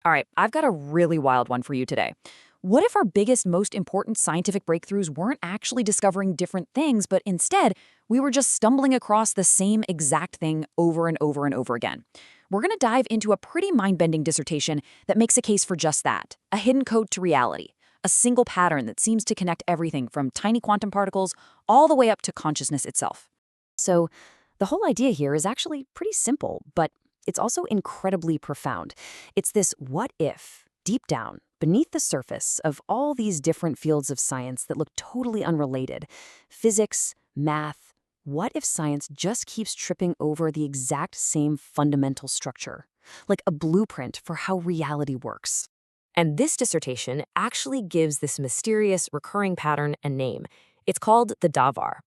All right, I've got a really wild one for you today. What if our biggest, most important scientific breakthroughs weren't actually discovering different things, but instead, we were just stumbling across the same exact thing over and over and over again? We're going to dive into a pretty mind-bending dissertation that makes a case for just that, a hidden code to reality, a single pattern that seems to connect everything from tiny quantum particles all the way up to consciousness itself. So, the whole idea here is actually pretty simple, but it's also incredibly profound. It's this what if, deep down, beneath the surface of all these different fields of science that look totally unrelated. Physics, math, what if science just keeps tripping over the exact same fundamental structure? Like a blueprint for how reality works. And this dissertation actually gives this mysterious recurring pattern a name. It's called the Davar.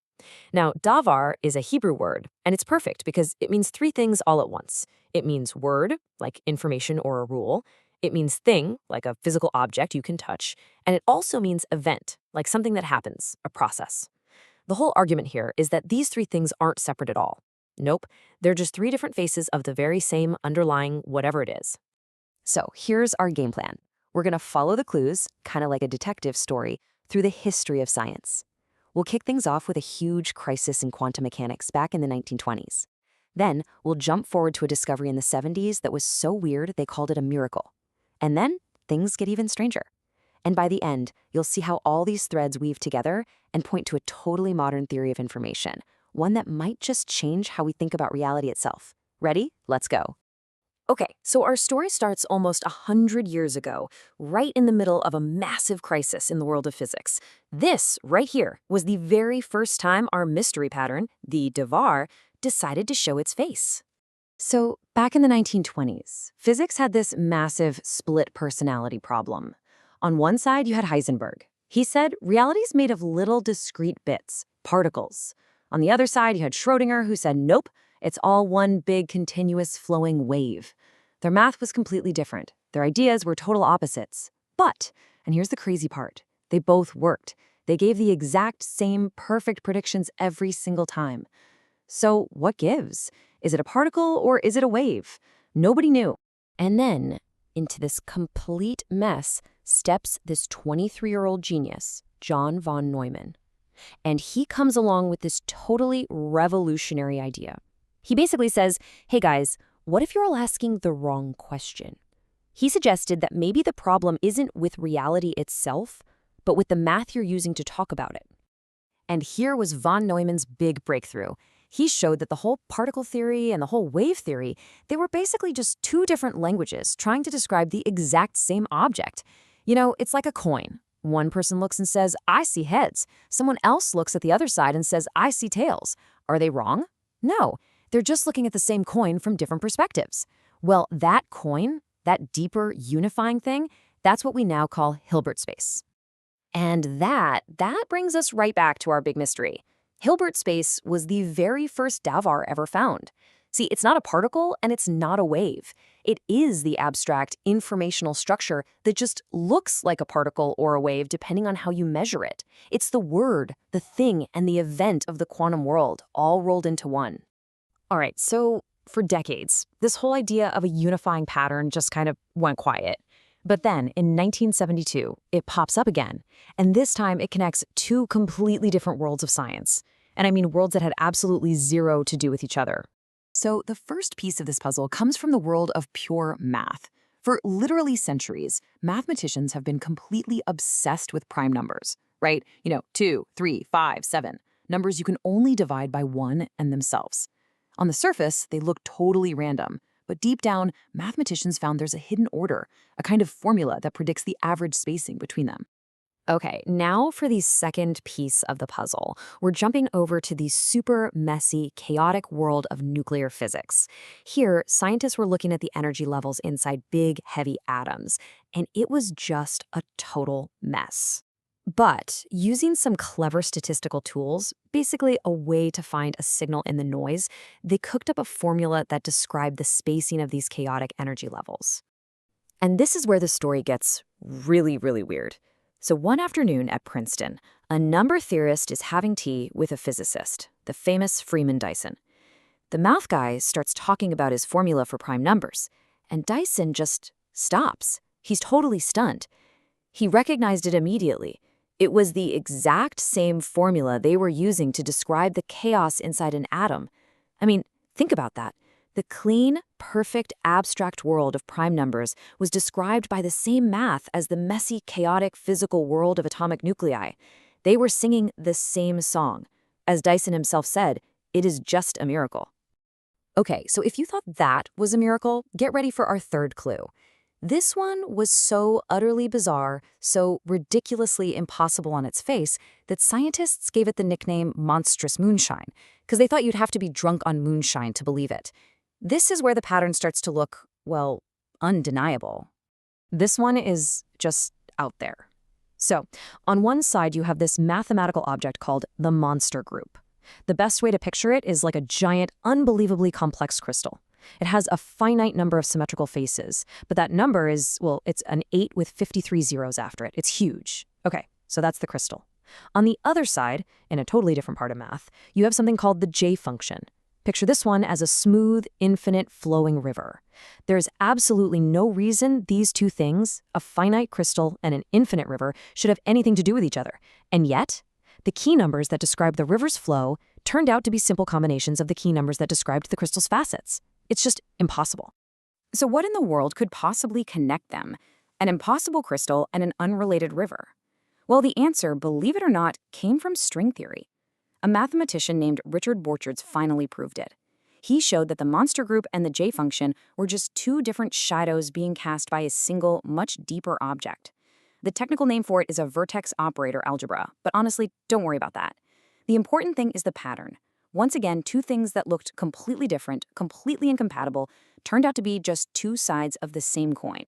Now, davar is a Hebrew word, and it's perfect because it means three things all at once. It means word, like information or a rule. It means thing, like a physical object you can touch. And it also means event, like something that happens, a process. The whole argument here is that these three things aren't separate at all. Nope, they're just three different faces of the very same underlying whatever it is. So here's our game plan. We're going to follow the clues, kind of like a detective story, through the history of science. We'll kick things off with a huge crisis in quantum mechanics back in the 1920s. Then, we'll jump forward to a discovery in the 70s that was so weird they called it a miracle. And then, things get even stranger. And by the end, you'll see how all these threads weave together and point to a totally modern theory of information, one that might just change how we think about reality itself. Ready? Let's go. Okay, so our story starts almost 100 years ago, right in the middle of a massive crisis in the world of physics. This, right here, was the very first time our mystery pattern, the Davar, decided to show its face. So, back in the 1920s, physics had this massive split personality problem. On one side, you had Heisenberg. He said reality's made of little discrete bits, particles. On the other side, you had Schrödinger, who said, nope, it's all one big continuous flowing wave. Their math was completely different. Their ideas were total opposites. But, and here's the crazy part, they both worked. They gave the exact same perfect predictions every single time. So what gives? Is it a particle or is it a wave? Nobody knew. And then, into this complete mess, steps this 23-year-old genius, John von Neumann. And he comes along with this totally revolutionary idea. He basically says, hey guys, what if you're all asking the wrong question? He suggested that maybe the problem isn't with reality itself, but with the math you're using to talk about it. And here was von Neumann's big breakthrough. He showed that the whole particle theory and the whole wave theory, they were basically just two different languages trying to describe the exact same object. You know, it's like a coin. One person looks and says, I see heads. Someone else looks at the other side and says, I see tails. Are they wrong? No. They're just looking at the same coin from different perspectives. Well, that coin, that deeper unifying thing, that's what we now call Hilbert space. And that brings us right back to our big mystery. Hilbert space was the very first Davar ever found. See, it's not a particle and it's not a wave. It is the abstract informational structure that just looks like a particle or a wave depending on how you measure it. It's the word, the thing, and the event of the quantum world all rolled into one. All right, so for decades, this whole idea of a unifying pattern just kind of went quiet. But then, in 1972, it pops up again, and this time it connects two completely different worlds of science. And I mean worlds that had absolutely zero to do with each other. So the first piece of this puzzle comes from the world of pure math. For literally centuries, mathematicians have been completely obsessed with prime numbers, right? 2, 3, 5, 7, numbers you can only divide by one and themselves. On the surface, they look totally random, but deep down, mathematicians found there's a hidden order, a kind of formula that predicts the average spacing between them. Okay, now for the second piece of the puzzle. We're jumping over to the super messy, chaotic world of nuclear physics. Here, scientists were looking at the energy levels inside big, heavy atoms, and it was just a total mess. But using some clever statistical tools, basically a way to find a signal in the noise, they cooked up a formula that described the spacing of these chaotic energy levels. And this is where the story gets really, really weird. So one afternoon at Princeton, a number theorist is having tea with a physicist, the famous Freeman Dyson. The math guy starts talking about his formula for prime numbers, and Dyson just stops. He's totally stunned. He recognized it immediately. It was the exact same formula they were using to describe the chaos inside an atom. I mean, think about that. The clean, perfect, abstract world of prime numbers was described by the same math as the messy, chaotic physical world of atomic nuclei. They were singing the same song. As Dyson himself said, it is just a miracle. Okay, so if you thought that was a miracle, get ready for our third clue. This one was so utterly bizarre, so ridiculously impossible on its face, that scientists gave it the nickname monstrous moonshine, because they thought you'd have to be drunk on moonshine to believe it. This is where the pattern starts to look, well, undeniable. This one is just out there. So, on one side you have this mathematical object called the monster group. The best way to picture it is like a giant, unbelievably complex crystal. It has a finite number of symmetrical faces, but that number is, well, it's an 8 with 53 zeros after it. It's huge. Okay, so that's the crystal. On the other side, in a totally different part of math, you have something called the J function. Picture this one as a smooth, infinite, flowing river. There's absolutely no reason these two things, a finite crystal and an infinite river, should have anything to do with each other. And yet, the key numbers that describe the river's flow turned out to be simple combinations of the key numbers that described the crystal's facets. It's just impossible. So what in the world could possibly connect them? An impossible crystal and an unrelated river? Well, the answer, believe it or not, came from string theory. A mathematician named Richard Borchards finally proved it. He showed that the monster group and the J function were just two different shadows being cast by a single, much deeper object. The technical name for it is a vertex operator algebra, but honestly, don't worry about that. The important thing is the pattern. Once again, two things that looked completely different, completely incompatible, turned out to be just two sides of the same coin.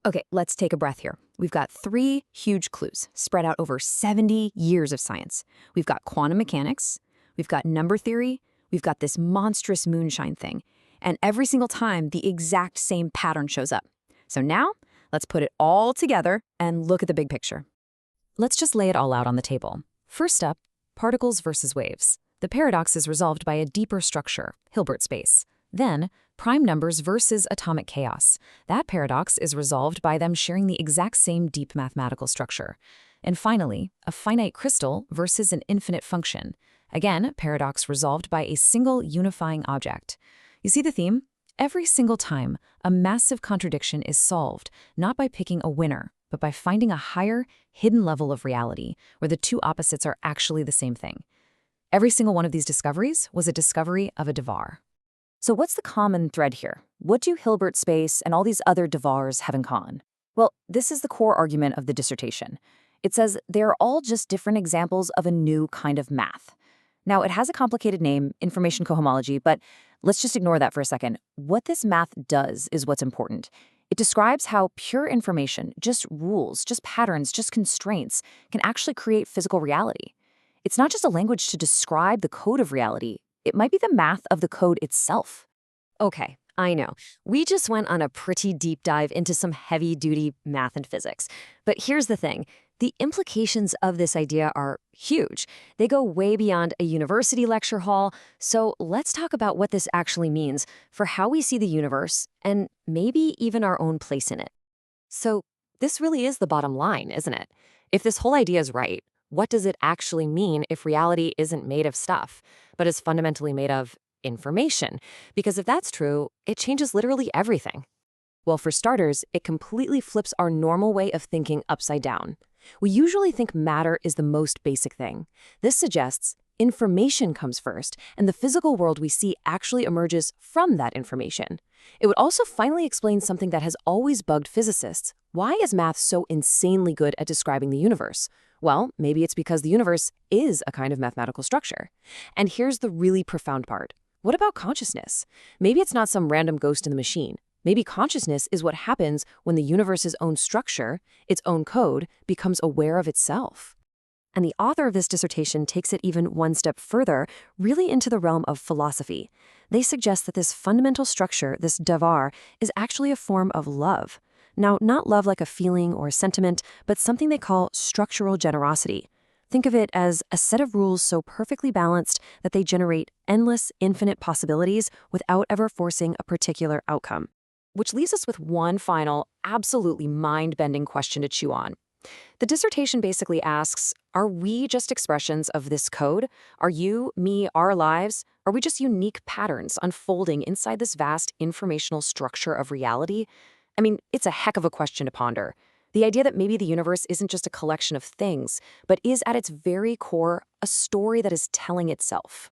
Okay, let's take a breath here. We've got 3 huge clues spread out over 70 years of science. We've got quantum mechanics, we've got number theory, we've got this monstrous moonshine thing, and every single time the exact same pattern shows up. So now, let's put it all together and look at the big picture. Let's just lay it all out on the table. First up, particles versus waves. The paradox is resolved by a deeper structure, Hilbert space. Then, prime numbers versus atomic chaos. That paradox is resolved by them sharing the exact same deep mathematical structure. And finally, a finite crystal versus an infinite function. Again, paradox resolved by a single unifying object. You see the theme? Every single time, a massive contradiction is solved, not by picking a winner, but by finding a higher, hidden level of reality, where the two opposites are actually the same thing. Every single one of these discoveries was a discovery of a Davar. So what's the common thread here? What do Hilbert space and all these other Davars have in common? Well, this is the core argument of the dissertation. It says they're all just different examples of a new kind of math. Now, it has a complicated name, information cohomology, but let's just ignore that for a second. What this math does is what's important. It describes how pure information, just rules, just patterns, just constraints, can actually create physical reality. It's not just a language to describe the code of reality. It might be the math of the code itself. Okay, I know. We just went on a pretty deep dive into some heavy-duty math and physics. But here's the thing. The implications of this idea are huge. They go way beyond a university lecture hall. So let's talk about what this actually means for how we see the universe and maybe even our own place in it. So this really is the bottom line, isn't it? If this whole idea is right, what does it actually mean if reality isn't made of stuff, but is fundamentally made of information? Because if that's true, it changes literally everything. Well, for starters, it completely flips our normal way of thinking upside down. We usually think matter is the most basic thing. This suggests information comes first, and the physical world we see actually emerges from that information. It would also finally explain something that has always bugged physicists. Why is math so insanely good at describing the universe? Well, maybe it's because the universe is a kind of mathematical structure. And here's the really profound part. What about consciousness? Maybe it's not some random ghost in the machine. Maybe consciousness is what happens when the universe's own structure, its own code, becomes aware of itself. And the author of this dissertation takes it even one step further, really into the realm of philosophy. They suggest that this fundamental structure, this Davar, is actually a form of love. Now, not love like a feeling or a sentiment, but something they call structural generosity. Think of it as a set of rules so perfectly balanced that they generate endless, infinite possibilities without ever forcing a particular outcome. Which leaves us with one final, absolutely mind-bending question to chew on. The dissertation basically asks, are we just expressions of this code? Are you, me, our lives? Are we just unique patterns unfolding inside this vast informational structure of reality? I mean, it's a heck of a question to ponder. The idea that maybe the universe isn't just a collection of things, but is at its very core a story that is telling itself.